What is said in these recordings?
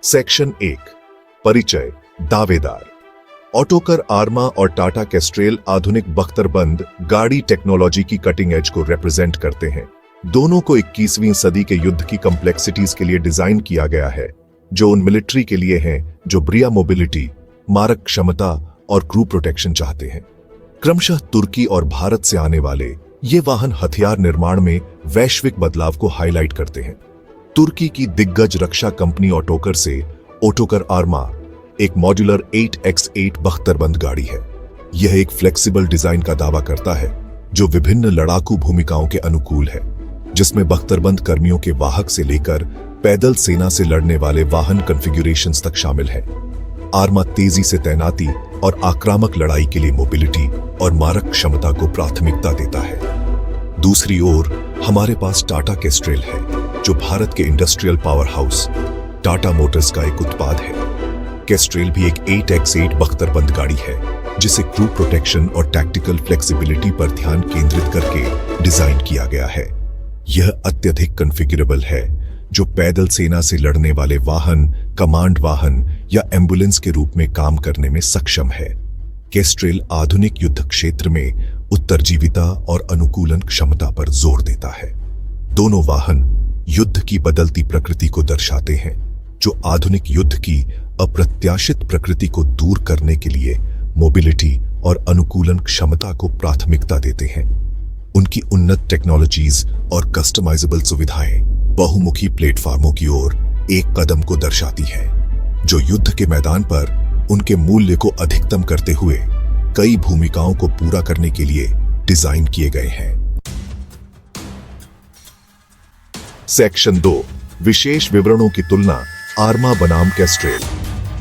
Section 1 परिचय दावेदार। ऑटोकर Arma और टाटा कैस्ट्रेल आधुनिक बख्तरबंद गाड़ी टेक्नोलॉजी की कटिंग एज को रिप्रेजेंट करते हैं। दोनों को 21वीं सदी के युद्ध की कॉम्प्लेक्सिटीज के लिए डिजाइन किया गया है, जो उन मिलिट्री के लिए हैं जो ब्रिया मोबिलिटी, मारक क्षमता और क्रू प्रोटेक्शन चाहते हैं। क्रमशः तुर्की और भारत से आने वाले ये वाहन हथियार निर्माण में वैश्विक बदलाव को हाईलाइट करते हैं। तुर्की की दिग्गज रक्षा कंपनी ऑटोकर से ऑटोकर आर्मा एक मॉड्यूलर 8x8 बख्तरबंद गाड़ी है। यह एक फ्लेक्सिबल डिजाइन का दावा करता है जो विभिन्न लड़ाकू भूमिकाओं के अनुकूल है, जिसमें बख्तरबंद कर्मियों के वाहक से लेकर पैदल सेना से लड़ने वाले वाहन कॉन्फ़िगरेशंस तक शामिल है। आर्मा तेजी से तैनाती और आक्रामक लड़ाई के लिए मोबिलिटी और मारक क्षमता को प्राथमिकता देता है। दूसरी ओर हमारे पास टाटा कैस्ट्रेल है, जो भारत के industrial power house Tata Motors का एक उत्पाद है। कैस्ट्रेल भी एक 8x8 बख्तरबंद गाड़ी है, जिसे क्रू प्रोटेक्शन और टैक्टिकल फ्लेक्सिबिलिटी पर ध्यान केंद्रित करके डिजाइन किया गया है। यह अत्यधिक कॉन्फ़िगरेबल है, जो पैदल सेना से लड़ने वाले वाहन, कमांड वाहन या एम्बुलेंस के रूप में काम करने में सक्षम है। कैस्ट्रेल आधुनिक युद्ध क्षेत्र में उत्तरजीविता और अनुकूलन क्षमता पर जोर देता है। दोनों वाहन युद्ध की बदलती प्रकृति को दर्शाते हैं, जो आधुनिक युद्ध की अप्रत्याशित प्रकृति को दूर करने के लिए मोबिलिटी और अनुकूलन क्षमता को प्राथमिकता देते हैं। उनकी उन्नत टेक्नोलॉजीज और कस्टमाइजेबल सुविधाएं बहुमुखी प्लेटफॉर्मों की ओर एक कदम को दर्शाती है, जो युद्ध के मैदान पर उनके मूल्य को अधिकतम करते हुए कई भूमिकाओं को पूरा करने के लिए डिजाइन किए गए हैं। सेक्शन 2 विशेष विवरणों की तुलना आर्मा बनाम कैस्ट्रेल।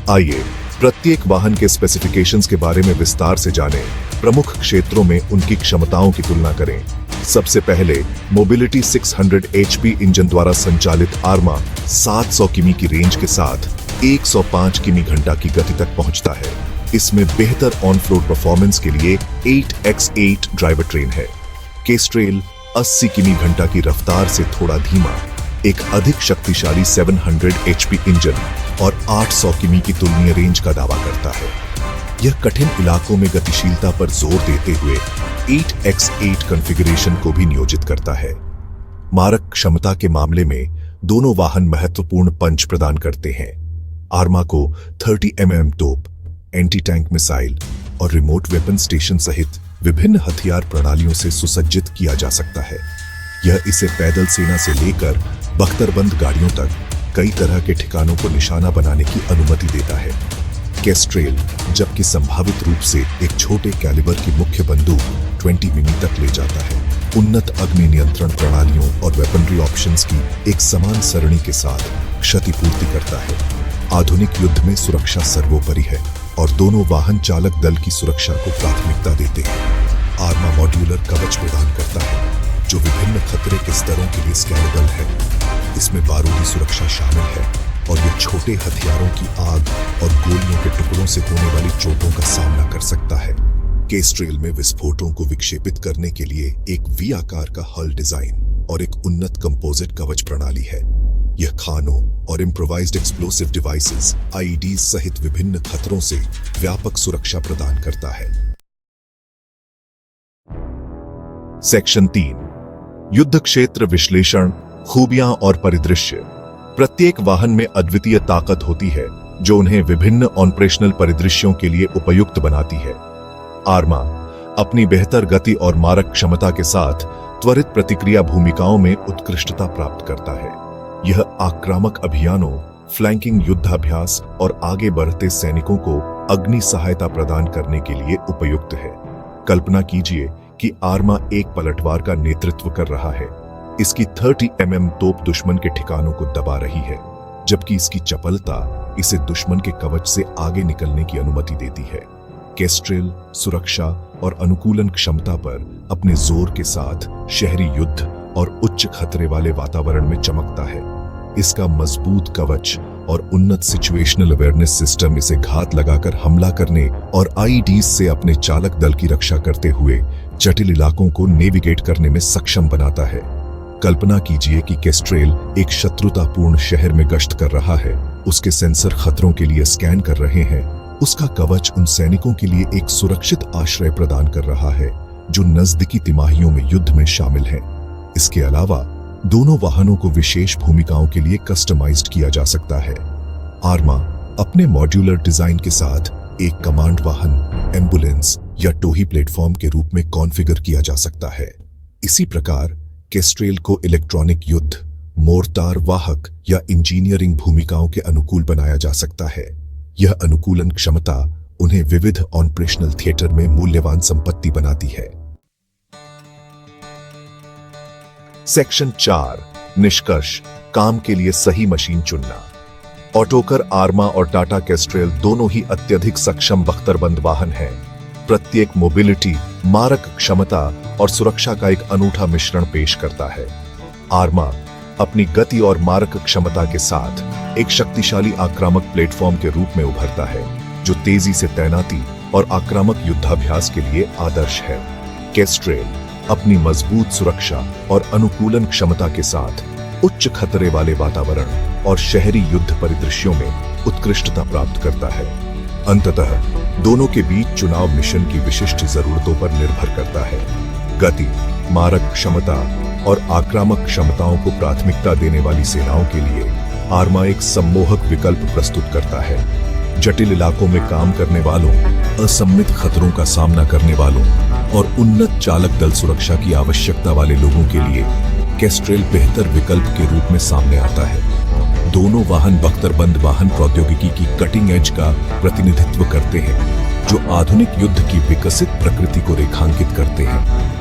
आइए प्रत्येक वाहन के स्पेसिफिकेशंस के बारे में विस्तार से जानें, प्रमुख क्षेत्रों में उनकी क्षमताओं की तुलना करें। सबसे पहले मोबिलिटी 600 HP इंजन द्वारा संचालित आर्मा 700 किमी की रेंज के साथ 105 किमी घंटा की गति तक पहुंचता है। इसमें बेहतर ऑन फ्लोर परफॉर्मेंस के लिए 8x8 ड्राइवर ट्रेन है। कैस्ट्रेल 80 किमी घंटा की रफ्तार से थोड़ा धीमा एक अधिक शक्तिशाली 700 HP इंजन और 800 किमी की तुलनीय रेंज का दावा करता है। यह कठिन इलाकों में गतिशीलता पर जोर देते हुए 8x8 कॉन्फ़िगरेशन को भी नियोजित करता है। मारक क्षमता के मामले में दोनों वाहन महत्वपूर्ण पंच प्रदान करते हैं। आर्मा को 30 mm तोप, एंटी टैंक मिसाइल और रिमोट वेपन स्टेशन सहित विभिन्न हथियार प्रणालियों से सुसज्जित किया जा सकता है। यह इसे पैदल सेना से लेकर बख्तरबंद गाड़ियों तक कई तरह के ठिकानों को निशाना बनाने की अनुमति देता है। कैस्ट्रेल जबकि संभावित रूप से एक छोटे कैलिबर की मुख्य बंदूक 20 मिमी तक ले जाता है, उन्नत अग्नि नियंत्रण प्रणालियों और वेपनरी ऑप्शंस की एक समान सरणी के साथ क्षतिपूर्ति करता है। आधुनिक युद्ध में सुरक्षा सर्वोपरि है और दोनों वाहन चालक दल की सुरक्षा को प्राथमिकता देते हैं। आर्मा मॉड्यूलर कवच प्रदान करता है, जो विभिन्न खतरे के स्तरों के लिए स्केलेबल है। इसमें बारूदी सुरक्षा शामिल है और यह छोटे हथियारों की आग और गोलियों के टुकड़ों से होने वाली चोटों का सामना कर सकता है। कैस्ट्रेल में विस्फोटों को विक्षेपित करने के लिए एक वी आकार का हल डिजाइन और एक उन्नत कंपोजिट कवच प्रणाली है। यह खानों और इम्प्रोवाइज्ड एक्सप्लोसिव डिवाइसेस IEDs सहित विभिन्न खतरों से व्यापक सुरक्षा प्रदान करता है। सेक्शन 3 युद्ध क्षेत्र विश्लेषण, खूबियां और परिदृश्य। प्रत्येक वाहन में अद्वितीय ताकत होती है, जो उन्हें विभिन्न ऑपरेशनल परिदृश्यों के लिए उपयुक्त बनाती है। आर्मा अपनी बेहतर गति और मारक क्षमता के साथ त्वरित प्रतिक्रिया भूमिकाओं में उत्कृष्टता प्राप्त करता है। यह आक्रामक अभियानों, फ्लैंकिंग युद्धाभ्यास और आगे बढ़ते सैनिकों को अग्नि सहायता प्रदान करने के लिए उपयुक्त है। कल्पना कीजिए कि आर्मा एक पलटवार का नेतृत्व कर रहा है। इसकी 30 mm तोप दुश्मन के ठिकानों को दबा रही है, जबकि इसकी चपलता इसे दुश्मन के कवच से आगे निकलने की अनुमति देती है। कैस्ट्रेल सुरक्षा और अनुकूलन क्षमता पर अपने जोर के साथ शहरी युद्ध और उच्च खतरे वाले वातावरण में चमकता है। इसका मजबूत कवच और उन्नत सिचुएशनल अवेयरनेस सिस्टम इसे घात लगाकर हमला करने और IEDs से अपने चालक दल की रक्षा करते हुए जटिल इलाकों को नेविगेट करने में सक्षम बनाता है। कल्पना कीजिए कि कैस्ट्रेल एक शत्रुतापूर्ण शहर में गश्त कर रहा है उसके सेंसर खतरों के लिए स्कैन कर रहे हैं, उसका कवच उन सैनिकों के लिए एक सुरक्षित आश्रय प्रदान कर रहा है जो नजदीकी तिमाहियों में युद्ध में शामिल हैं। इसके अलावा दोनों वाहनों को विशेष भूमिकाओं के लिए कस्टमाइज्ड किया जा सकता है। आर्मा अपने मॉड्यूलर डिजाइन के साथ एक कमांड वाहन, एम्बुलेंस या टोही प्लेटफॉर्म के रूप में कॉन्फ़िगर किया जा सकता है। इसी प्रकार केस्ट्रेल को इलेक्ट्रॉनिक युद्ध, मोर्टार वाहक या इंजीनियरिंग भूमिकाओं के अनुकूल बनाया जा सकता है। यह अनुकूलन क्षमता उन्हें विविध ऑपरेशनल थिएटर में मूल्यवान संपत्ति बनाती है। सेक्शन 4 निष्कर्ष, काम के लिए सही मशीन चुनना। ऑटोकर, आर्मा और टाटा केस्ट्रेल दोनों ही अत्यधिक सक्षम बख्तरबंद वाहन हैं। प्रत्येक मोबिलिटी, मारक क्षमता और सुरक्षा का एक अनूठा मिश्रण पेश करता है। आर्मा अपनी गति और मारक क्षमता के साथ एक शक्तिशाली आक्रामक प्लेटफॉर्म के रूप में उभरता है जो तेजी से तैनाती और आक्रामक युद्धाभ्यास के लिए आदर्श है। केस्ट्रेल अपनी मजबूत सुरक्षा और अनुकूलन क्षमता के साथ उच्च खतरे वाले वातावरण और शहरी युद्ध परिदृश्यों में उत्कृष्टता प्राप्त करता है। अंततः दोनों के बीच चुनाव मिशन की विशिष्ट जरूरतों पर निर्भर करता है। गति, मारक क्षमता और आक्रामक क्षमताओं को प्राथमिकता देने वाली सेनाओं के लिए आर्मा एक सम्मोहक विकल्प प्रस्तुत करता है। जटिल इलाकों में काम करने वालों, असम्मित खतरों का सामना करने वालों और उन्नत चालक दल सुरक्षा की आवश्यकता वाले लोगों के लिए केस्ट्रेल बेहतर विकल्प के रूप में सामने आता है। दोनों वाहन बख्तरबंद वाहन प्रौद्योगिकी की कटिंग एज का प्रतिनिधित्व करते हैं जो आधुनिक युद्ध की विकसित प्रकृति को रेखांकित करते हैं।